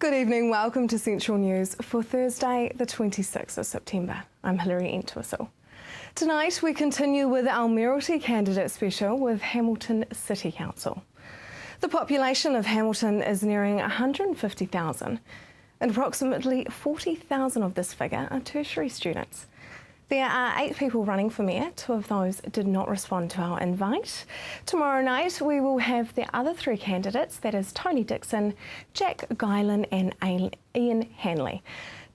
Good evening, welcome to Central News for Thursday the 26th of September. I'm Hilary Entwistle. Tonight we continue with our Mayoralty candidate special with Hamilton City Council. The population of Hamilton is nearing 150,000 and approximately 40,000 of this figure are tertiary students. There are 8 people running for mayor. 2 of those did not respond to our invite. Tomorrow night we will have the other 3 candidates, that is Tony Dixon, Jack Guylan and Ian Hanley.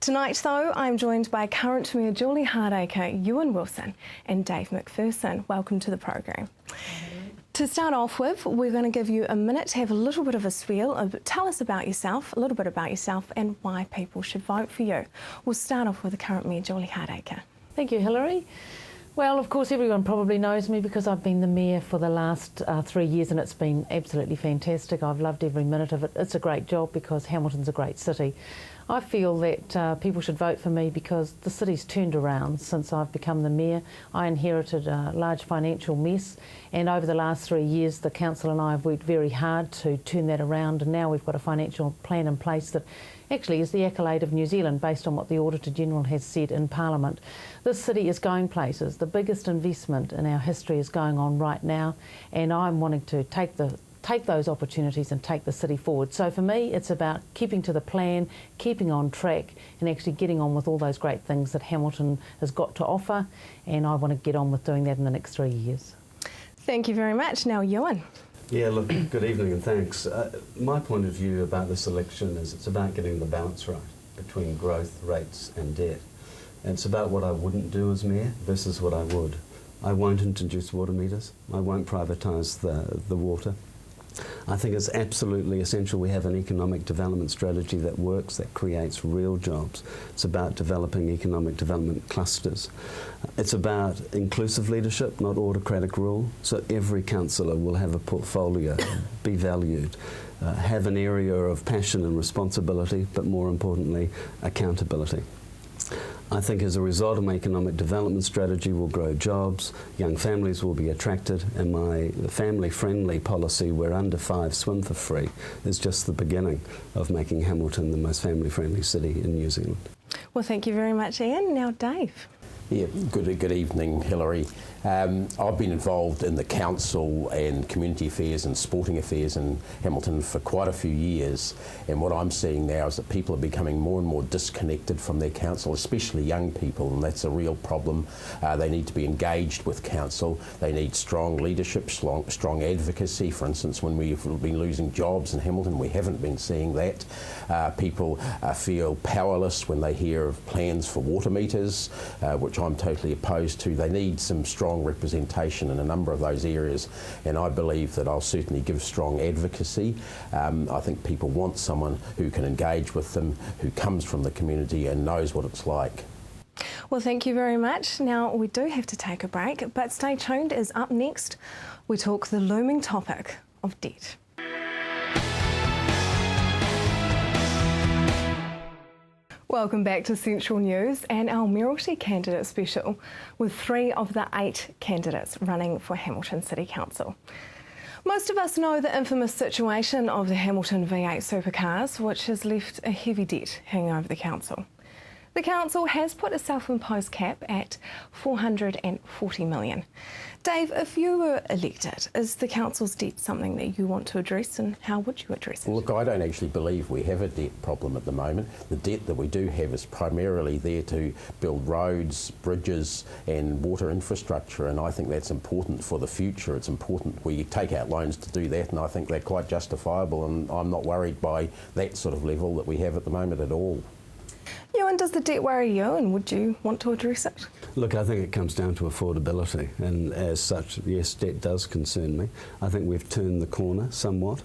Tonight though, I'm joined by current Mayor Julie Hardacre, Ewan Wilson and Dave McPherson. Welcome to the program. To start off with, we're going to give you a minute to have a little bit of a spiel, tell us about yourself, a little bit about yourself and why people should vote for you. We'll start off with the current Mayor Julie Hardacre. Thank you, Hilary. Well, of course, everyone probably knows me because I've been the mayor for the last 3 years and it's been absolutely fantastic. I've loved every minute of it. It's a great job because Hamilton's a great city. I feel that people should vote for me because the city's turned around since I've become the mayor. I inherited a large financial mess and over the last 3 years the council and I have worked very hard to turn that around, and now we've got a financial plan in place that actually is the accolade of New Zealand based on what the Auditor General has said in Parliament. This city is going places. The biggest investment in our history is going on right now, and I'm wanting to take those opportunities and take the city forward. So for me, it's about keeping to the plan, keeping on track and actually getting on with all those great things that Hamilton has got to offer, and I want to get on with doing that in the next 3 years. Thank you very much. Now, Ewan. Yeah, look, good evening and thanks. My point of view about this election is it's about getting the balance right between growth, rates and debt. And it's about what I wouldn't do as mayor versus what I would. I won't introduce water meters. I won't privatise the water. I think it's absolutely essential we have an economic development strategy that works, that creates real jobs. It's about developing economic development clusters. It's about inclusive leadership, not autocratic rule. So every councillor will have a portfolio, be valued, have an area of passion and responsibility, but more importantly, accountability. I think as a result of my economic development strategy will grow jobs, young families will be attracted, and my family-friendly policy where under 5 swim for free is just the beginning of making Hamilton the most family-friendly city in New Zealand. Well, thank you very much, Ian. Now, Dave. Yeah, good evening, Hilary. I've been involved in the council and community affairs and sporting affairs in Hamilton for quite a few years, and what I'm seeing now is that people are becoming more and more disconnected from their council, especially young people, and that's a real problem. They need to be engaged with council. They need strong leadership, strong advocacy. For instance, when we've been losing jobs in Hamilton, we haven't been seeing that. People feel powerless when they hear of plans for water meters, which I'm totally opposed to. They need some strong representation in a number of those areas, and I believe that I'll certainly give strong advocacy. I think people want someone who can engage with them, who comes from the community and knows what it's like. Well, thank you very much. Now, we do have to take a break, but stay tuned as up next we talk the looming topic of debt. Welcome back to Central News and our Mayoralty candidate special with 3 of the 8 candidates running for Hamilton City Council. Most of us know the infamous situation of the Hamilton V8 supercars, which has left a heavy debt hanging over the council. The council has put a self-imposed cap at $440 million. Dave, if you were elected, is the council's debt something that you want to address, and how would you address it? Look, I don't actually believe we have a debt problem at the moment. The debt that we do have is primarily there to build roads, bridges and water infrastructure, and I think that's important for the future. It's important we take out loans to do that, and I think they're quite justifiable, and I'm not worried by that sort of level that we have at the moment at all. Ewan, does the debt worry you, and would you want to address it? Look, I think it comes down to affordability, and as such, yes, debt does concern me. I think we've turned the corner somewhat.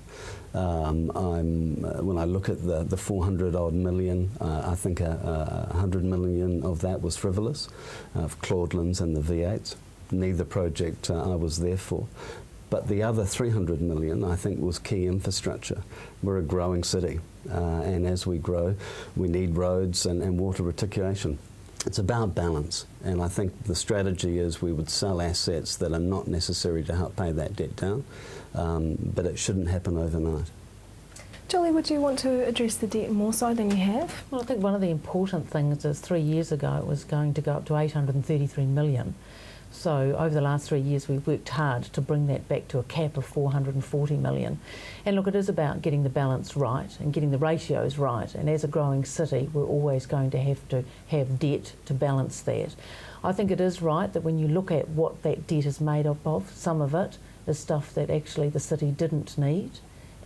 When I look at the 400 odd million, I think 100 million of that was frivolous, of Claudelands and the V8s. Neither project I was there for. But the other 300 million, I think, was key infrastructure. We're a growing city, and as we grow, we need roads and water reticulation. It's about balance, and I think the strategy is we would sell assets that are not necessary to help pay that debt down, but it shouldn't happen overnight. Julie, would you want to address the debt more so than you have? Well, I think one of the important things is 3 years ago it was going to go up to 833 million. So over the last 3 years we've worked hard to bring that back to a cap of 440 million. And look, it is about getting the balance right and getting the ratios right, and as a growing city we're always going to have debt to balance that. I think it is right that when you look at what that debt is made up of, some of it is stuff that actually the city didn't need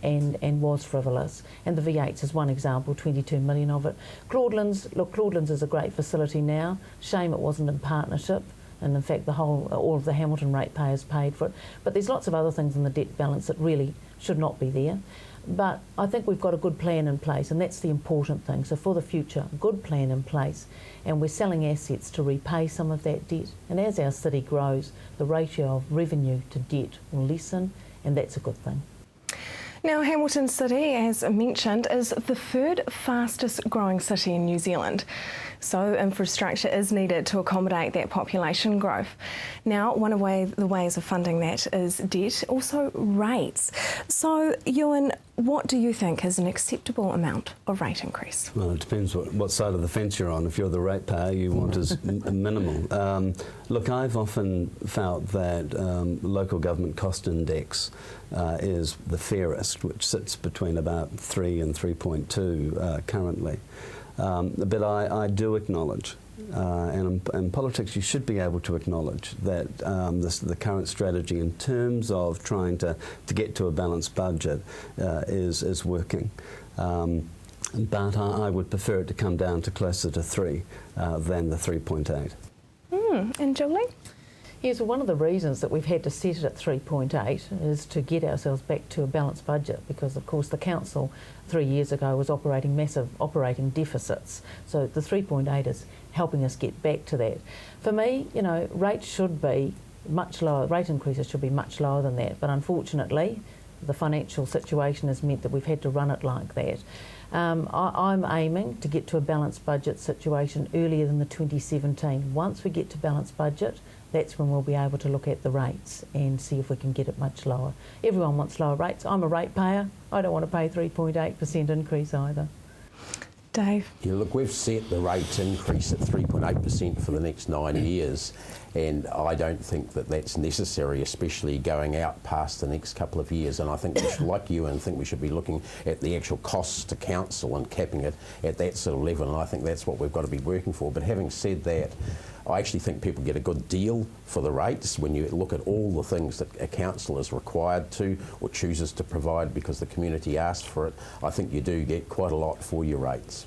and was frivolous. And the V8s is one example, 22 million of it. Claudelands is a great facility now. Shame it wasn't in partnership. And in fact, all of the Hamilton ratepayers paid for it. But there's lots of other things in the debt balance that really should not be there. But I think we've got a good plan in place, and that's the important thing. So for the future, a good plan in place, and we're selling assets to repay some of that debt. And as our city grows, the ratio of revenue to debt will lessen, and that's a good thing. Now, Hamilton City, as mentioned, is the third fastest growing city in New Zealand. So infrastructure is needed to accommodate that population growth. Now, one of the ways of funding that is debt, also rates. So, Ewan, what do you think is an acceptable amount of rate increase? Well, it depends what side of the fence you're on. If you're the ratepayer, you want as minimal. Look, I've often felt that local government cost index is the fairest, which sits between about 3 and 3.2 currently. But I do acknowledge, and in politics you should be able to acknowledge that the current strategy in terms of trying to get to a balanced budget is working. But I would prefer it to come down to closer to 3 than the 3.8. And Julie? Yes, well, one of the reasons that we've had to set it at 3.8 is to get ourselves back to a balanced budget, because of course the council 3 years ago was operating massive operating deficits. So the 3.8 is helping us get back to that. For me, you know, rates should be much lower, rate increases should be much lower than that, but unfortunately the financial situation has meant that we've had to run it like that. I'm aiming to get to a balanced budget situation earlier than the 2017. Once we get to balanced budget, that's when we'll be able to look at the rates and see if we can get it much lower. Everyone wants lower rates. I'm a ratepayer. I don't want to pay 3.8% increase either. Dave? Yeah, look, we've set the rate increase at 3.8% for the next 9 years, and I don't think that that's necessary, especially going out past the next couple of years. And I think we should, like you, and think we should be looking at the actual costs to council and capping it at that sort of level, and I think that's what we've got to be working for. But having said that, I actually think people get a good deal for the rates when you look at all the things that a council is required to or chooses to provide because the community asks for it. I think you do get quite a lot for your rates.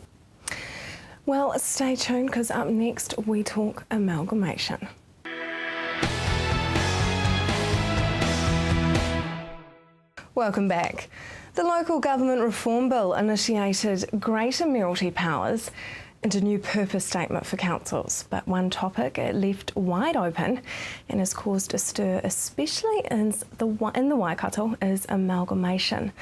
Well, stay tuned, because up next we talk amalgamation. Welcome back. The Local Government Reform Bill initiated greater mayoralty powers and a new purpose statement for councils, but one topic it left wide open and has caused a stir, especially in the Waikato, is amalgamation.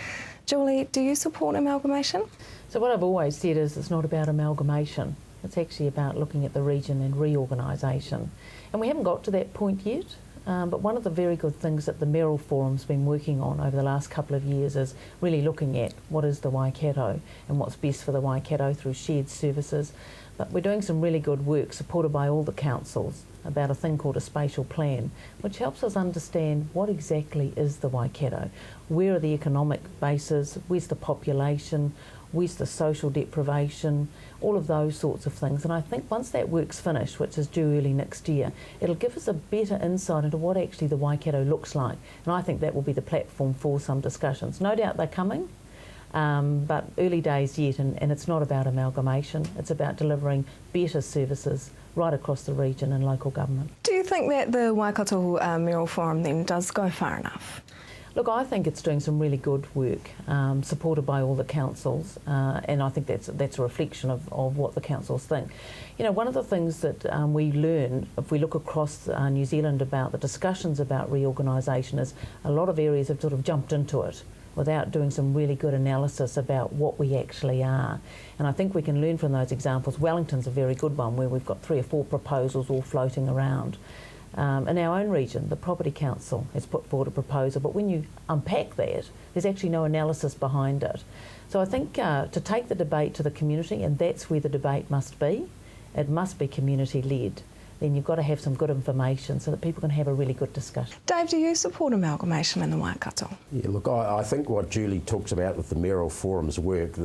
Julie, do you support amalgamation? So what I've always said is it's not about amalgamation. It's actually about looking at the region and reorganisation. And we haven't got to that point yet. But one of the very good things that the Mayoral Forum's been working on over the last couple of years is really looking at what is the Waikato and what's best for the Waikato through shared services. But we're doing some really good work supported by all the councils about a thing called a spatial plan, which helps us understand what exactly is the Waikato. Where are the economic bases? Where's the population? Where's the social deprivation? All of those sorts of things. And I think once that work's finished, which is due early next year, it'll give us a better insight into what actually the Waikato looks like. And I think that will be the platform for some discussions. No doubt they're coming, but early days yet, and it's not about amalgamation. It's about delivering better services right across the region and local government. Do you think that the Waikato Mayoral Forum then does go far enough? Look, I think it's doing some really good work, supported by all the councils, and I think that's a reflection of what the councils think. You know, one of the things that we learn, if we look across New Zealand about the discussions about reorganisation, is a lot of areas have sort of jumped into it without doing some really good analysis about what we actually are. And I think we can learn from those examples. Wellington's a very good one, where we've got 3 or 4 proposals all floating around. In our own region, the Property Council has put forward a proposal, but when you unpack that, there's actually no analysis behind it. So I think to take the debate to the community, and that's where the debate must be, it must be community-led. Then you've got to have some good information so that people can have a really good discussion. Dave, do you support amalgamation in the Waikato? Yeah, look, I think what Julie talks about with the mayoral forum's work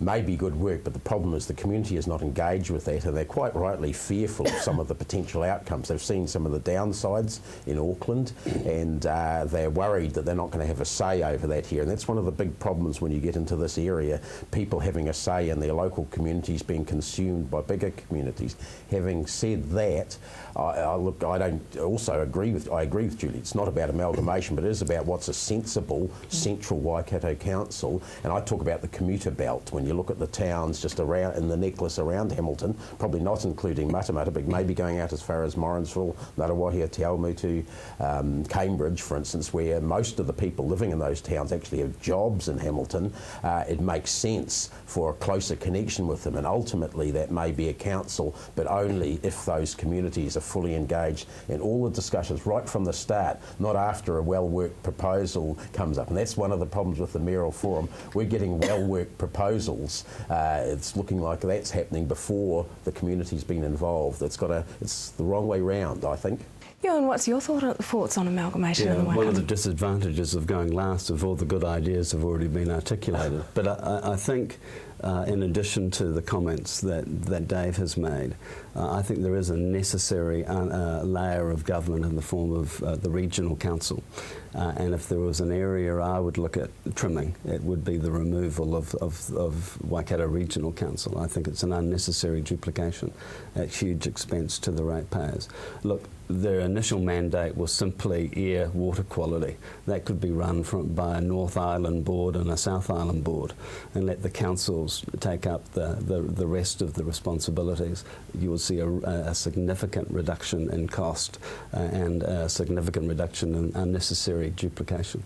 may be good work, but the problem is the community is not engaged with that, and they're quite rightly fearful of some of the potential outcomes. They've seen some of the downsides in Auckland, and they're worried that they're not going to have a say over that here, and that's one of the big problems when you get into this area, people having a say in their local communities being consumed by bigger communities. Having said that, I agree with Julie. It's not about amalgamation, but it is about what's a sensible central Waikato council. And I talk about the commuter belt. When you look at the towns just around in the necklace around Hamilton, probably not including Matamata, but maybe going out as far as Morrinsville, Ngarawahia, Te Awamutu, Cambridge, for instance, where most of the people living in those towns actually have jobs in Hamilton. It makes sense for a closer connection with them, and ultimately that may be a council, but only if those communities are fully engaged in all the discussions right from the start, not after a well-worked proposal comes up. And that's one of the problems with the mayoral forum. We're getting well-worked proposals. It's looking like that's happening before the community's been involved. It's the wrong way round, I think. Ewan, what's your thoughts on amalgamation in the Waikato? One of the disadvantages of going last of all the good ideas have already been articulated. But I think in addition to the comments that Dave has made, I think there is a necessary layer of government in the form of the regional council. And if there was an area I would look at trimming, it would be the removal of Waikato Regional Council. I think it's an unnecessary duplication at huge expense to the ratepayers. Look, their initial mandate was simply air water quality. That could be run by a North Island board and a South Island board, and let the councils take up the rest of the responsibilities. You will see a significant reduction in cost and a significant reduction in unnecessary duplication.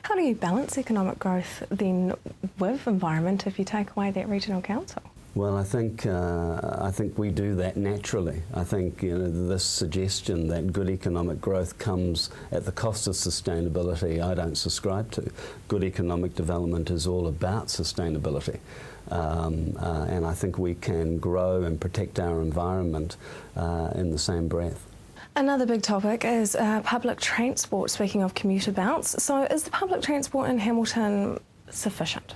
How do you balance economic growth then with environment if you take away that regional council? Well, I think we do that naturally. I think this suggestion that good economic growth comes at the cost of sustainability, I don't subscribe to. Good economic development is all about sustainability. And I think we can grow and protect our environment in the same breath. Another big topic is public transport, speaking of commuter belts. So is the public transport in Hamilton sufficient?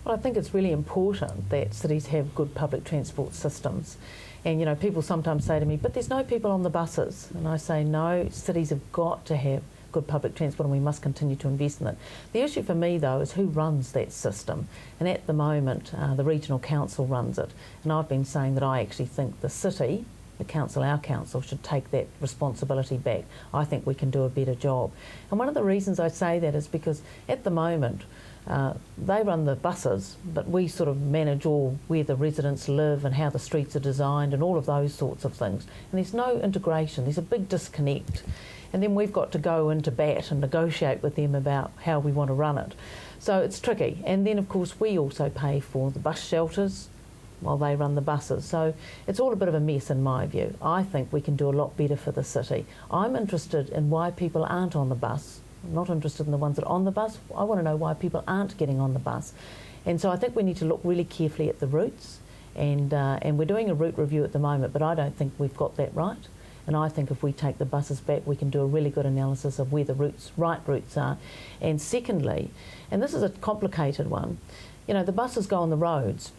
Well, I think it's really important that cities have good public transport systems. And, people sometimes say to me, but there's no people on the buses. And I say, no, cities have got to have good public transport and we must continue to invest in it. The issue for me, though, is who runs that system. And at the moment, the regional council runs it. And I've been saying that I actually think the city, the council, our council, should take that responsibility back. I think we can do a better job. And one of the reasons I say that is because at the moment, they run the buses, but we sort of manage all where the residents live and how the streets are designed and all of those sorts of things. And there's no integration, there's a big disconnect. And then we've got to go into bat and negotiate with them about how we want to run it. So it's tricky. And then, of course, we also pay for the bus shelters while they run the buses. So it's all a bit of a mess in my view. I think we can do a lot better for the city. I'm interested in why people aren't on the bus. I'm not interested in the ones that are on the bus. I want to know why people aren't getting on the bus. And so I think we need to look really carefully at the routes. And we're doing a route review at the moment, but I don't think we've got that right. And I think if we take the buses back, we can do a really good analysis of where the right routes are. And secondly, and this is a complicated one, the buses go on the roads.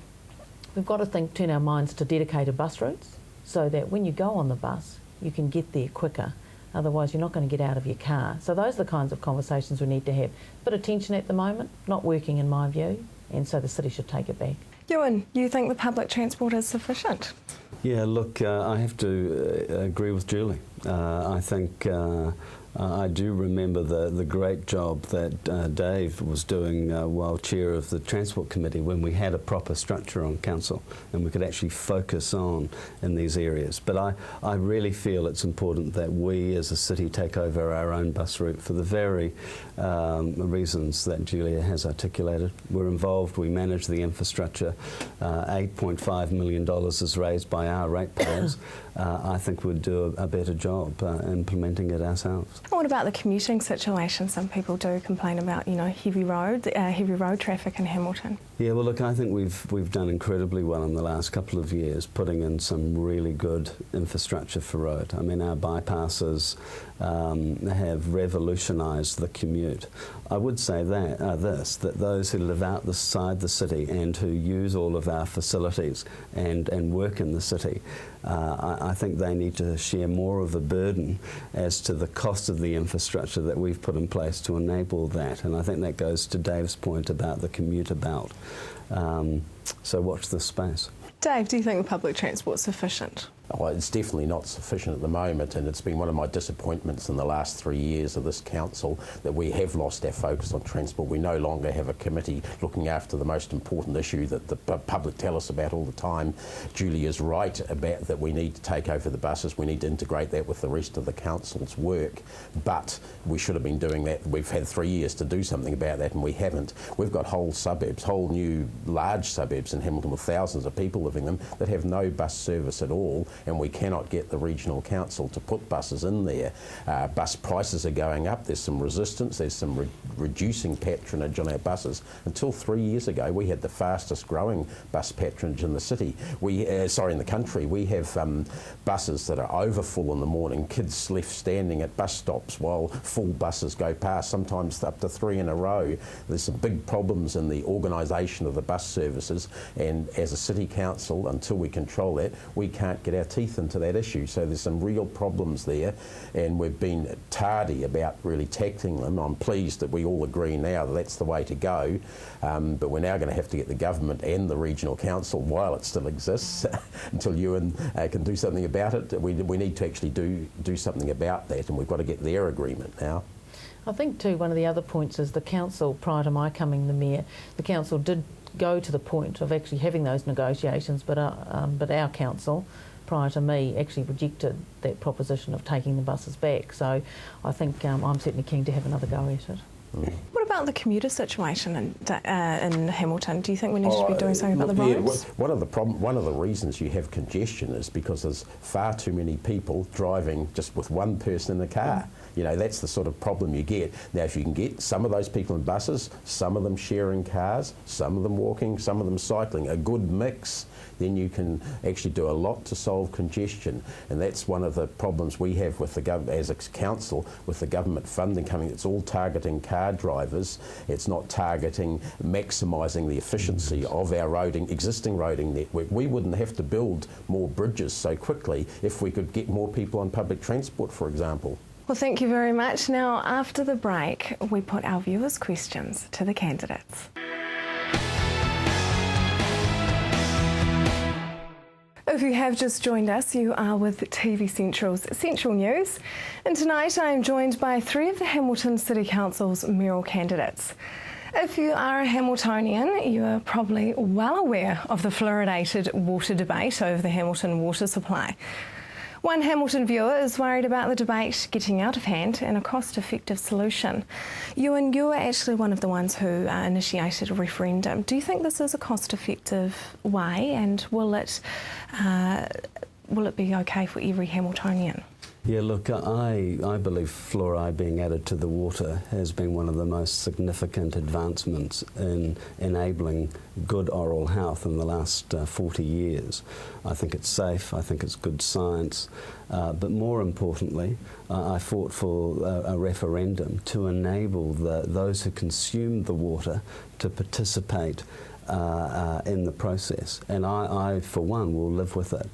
We've got to turn our minds to dedicated bus routes so that when you go on the bus, you can get there quicker. Otherwise, you're not going to get out of your car. So those are the kinds of conversations we need to have. Bit of tension at the moment, not working in my view, and so the city should take it back. Ewan, you think the public transport is sufficient? Yeah, look, I have to agree with Julie. I think I do remember the great job that Dave was doing while chair of the Transport Committee when we had a proper structure on council and we could actually focus on in these areas. But I really feel it's important that we as a city take over our own bus route for the very reasons that Julia has articulated. We're involved, we manage the infrastructure. $8.5 million is raised by our ratepayers. I think we'd do a better job implementing it ourselves. What about the commuting situation? Some people do complain about, heavy road traffic in Hamilton. Yeah, well, look, I think we've done incredibly well in the last couple of years, putting in some really good infrastructure for road. I mean, our bypasses have revolutionised the commute. I would say that those who live outside the city and who use all of our facilities and work in the city, I think they need to share more of the burden as to the cost of the infrastructure that we've put in place to enable that. And I think that goes to Dave's point about the commuter belt. So watch this space. Dave, do you think the public transport's sufficient? Oh, it's definitely not sufficient at the moment, and it's been one of my disappointments in the last 3 years of this council that we have lost our focus on transport. We no longer have a committee looking after the most important issue that the public tell us about all the time. Julie is right about that we need to take over the buses. We need to integrate that with the rest of the council's work, but we should have been doing that. We've had 3 years to do something about that, and we haven't. We've got whole suburbs, whole new large suburbs in Hamilton with thousands of people living in them that have no bus service at all, and we cannot get the regional council to put buses in there. Bus prices are going up. There's some resistance. There's some reducing patronage on our buses. Until 3 years ago, we had the fastest growing bus patronage in the city. In the country. We have buses that are overfull in the morning. Kids left standing at bus stops while full buses go past, sometimes up to 3 in a row. There's some big problems in the organisation of the bus services, and as a city council, until we control that, we can't get our teeth into that issue. So there's some real problems there, and we've been tardy about really tackling them. I'm pleased that we all agree now that that's the way to go, but we're now going to have to get the government and the regional council, while it still exists, until Ewan can do something about it. We need to actually do something about that, and we've got to get their agreement now. I think too, one of the other points is the council, prior to my coming the mayor, the council did go to the point of actually having those negotiations, but our council, prior to me, actually rejected that proposition of taking the buses back. So I think I'm certainly keen to have another go at it. What about the commuter situation in Hamilton? Do you think we need to be doing something about the roads? One of the reasons you have congestion is because there's far too many people driving just with one person in the car. That's the sort of problem you get. Now, if you can get some of those people in buses, some of them sharing cars, some of them walking, some of them cycling, a good mix, then you can actually do a lot to solve congestion. And that's one of the problems we have with the government as a council, with the government funding coming. It's all targeting car drivers. It's not targeting maximising the efficiency of our existing roading network. We wouldn't have to build more bridges so quickly if we could get more people on public transport, for example. Well, thank you very much. Now, after the break, we put our viewers' questions to the candidates. If you have just joined us, you are with TV Central's Central News. And tonight I am joined by 3 of the Hamilton City Council's mayoral candidates. If you are a Hamiltonian, you are probably well aware of the fluoridated water debate over the Hamilton water supply. One Hamilton viewer is worried about the debate getting out of hand and a cost-effective solution. Ewan, you were actually one of the ones who initiated a referendum. Do you think this is a cost-effective way, and will it be okay for every Hamiltonian? Yeah, look, I believe fluoride being added to the water has been one of the most significant advancements in enabling good oral health in the last 40 years. I think it's safe, I think it's good science, but more importantly, I fought for a referendum to enable those who consume the water to participate in the process. And I, for one, will live with it.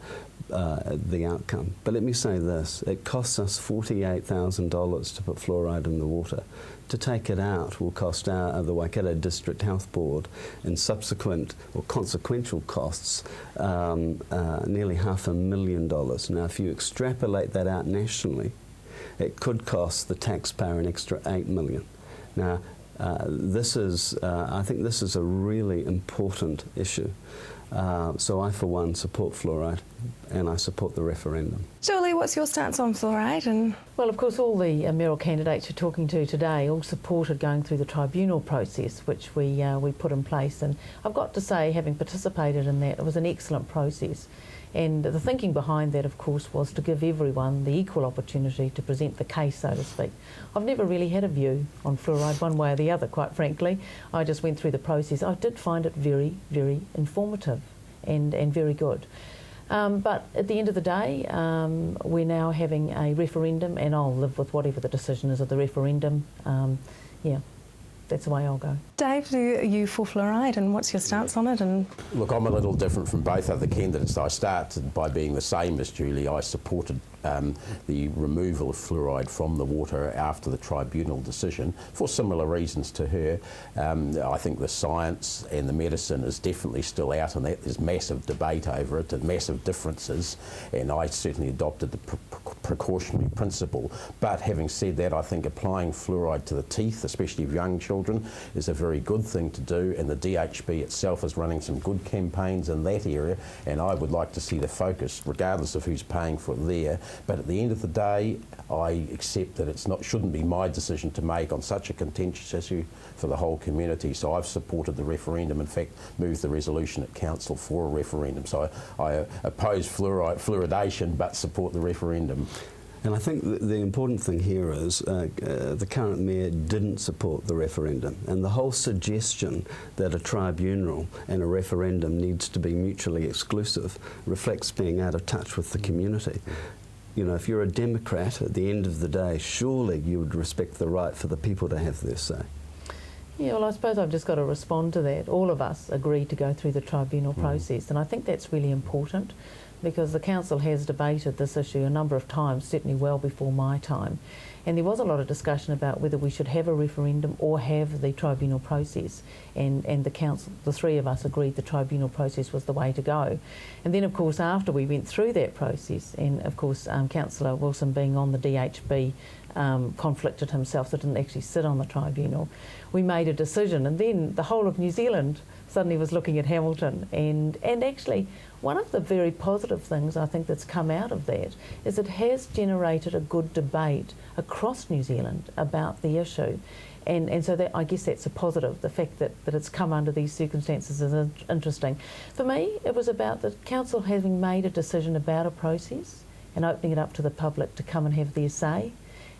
The outcome. But let me say this, it costs us $48,000 to put fluoride in the water. To take it out will cost the Waikato District Health Board in subsequent or consequential costs nearly $500,000. Now, if you extrapolate that out nationally, it could cost the taxpayer an extra $8 million. Now, I think this is a really important issue. So I, for one, support fluoride, and I support the referendum. Julie, what's your stance on fluoride? Well, of course, all the mayoral candidates you're talking to today all supported going through the tribunal process, which we put in place. And I've got to say, having participated in that, it was an excellent process. And the thinking behind that, of course, was to give everyone the equal opportunity to present the case, so to speak. I've never really had a view on fluoride one way or the other, quite frankly. I just went through the process. I did find it very, very informative and very good. But at the end of the day, we're now having a referendum, and I'll live with whatever the decision is of the referendum. Yeah, that's the way I'll go. Dave, are you for fluoride, and what's your stance on it? And Look, I'm a little different from both other candidates. I started by being the same as Julie. I supported the removal of fluoride from the water after the tribunal decision for similar reasons to her. I think the science and the medicine is definitely still out on that. There's massive debate over it and massive differences, and I certainly adopted the precautionary principle. But having said that, I think applying fluoride to the teeth, especially of young children, is a very good thing to do, and the DHB itself is running some good campaigns in that area, and I would like to see the focus, regardless of who's paying for it there. But at the end of the day, I accept that shouldn't be my decision to make on such a contentious issue for the whole community. So I've supported the referendum, in fact moved the resolution at council for a referendum. So I oppose fluoridation but support the referendum. And I think the important thing here is the current mayor didn't support the referendum, and the whole suggestion that a tribunal and a referendum needs to be mutually exclusive reflects being out of touch with the community. You know, if you're a Democrat, at the end of the day, surely you would respect the right for the people to have their say. Yeah, well, I suppose I've just got to respond to that. All of us agreed to go through the tribunal process, and I think that's really important, because the council has debated this issue a number of times, certainly well before my time. And there was a lot of discussion about whether we should have a referendum or have the tribunal process. And the council, the three of us, agreed the tribunal process was the way to go. And then, of course, after we went through that process, and of course Councillor Wilson, being on the DHB, conflicted himself, so didn't actually sit on the tribunal, we made a decision, and then the whole of New Zealand suddenly was looking at Hamilton. And actually, one of the very positive things I think that's come out of that is it has generated a good debate across New Zealand about the issue. And so that, I guess that's a positive. The fact that it's come under these circumstances is interesting. For me, it was about the council having made a decision about a process and opening it up to the public to come and have their say,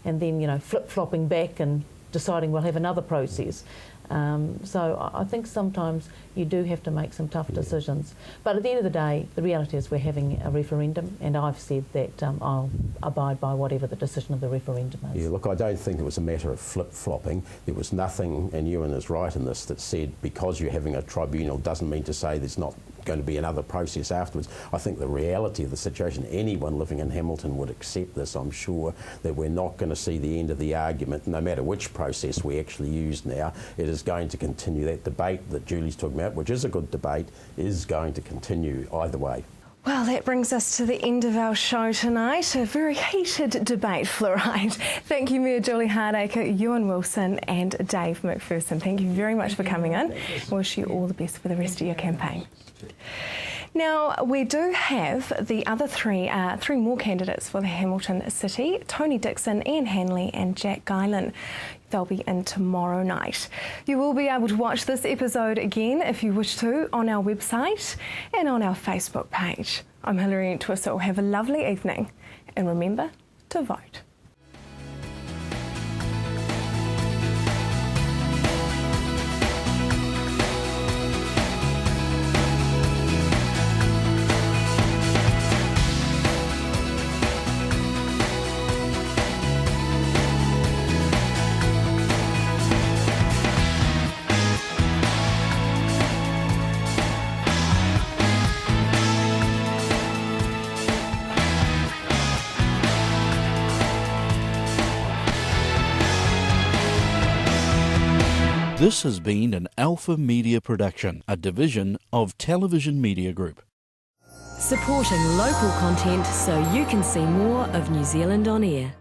and then, you know, flip-flopping back and deciding we'll have another process. So I think sometimes you do have to make some tough decisions. But at the end of the day, the reality is we're having a referendum, and I've said that I'll abide by whatever the decision of the referendum is. Yeah, look, I don't think it was a matter of flip-flopping. There was nothing, and Ewan is right in this, that said because you're having a tribunal doesn't mean to say there's not going to be another process afterwards. I think the reality of the situation, anyone living in Hamilton would accept this, I'm sure, that we're not going to see the end of the argument, no matter which process we actually use now. It is going to continue. That debate that Julie's talking about, which is a good debate, is going to continue either way. well, that brings us to the end of our show tonight. A very heated debate, fluoride. Thank you, Mayor Julie Hardacre, Ewan Wilson and Dave McPherson. Thank you very much for coming in. I wish you all the best for the rest of your campaign. Now, we do have the other three more candidates for the Hamilton City: Tony Dixon, Ian Hanley and Jack Guylan. They'll be in tomorrow night. You will be able to watch this episode again, if you wish to, on our website and on our Facebook page. I'm Hilary Entwistle. Have a lovely evening, and remember to vote. This has been an Alpha Media production, a division of Television Media Group. Supporting local content so you can see more of New Zealand on air.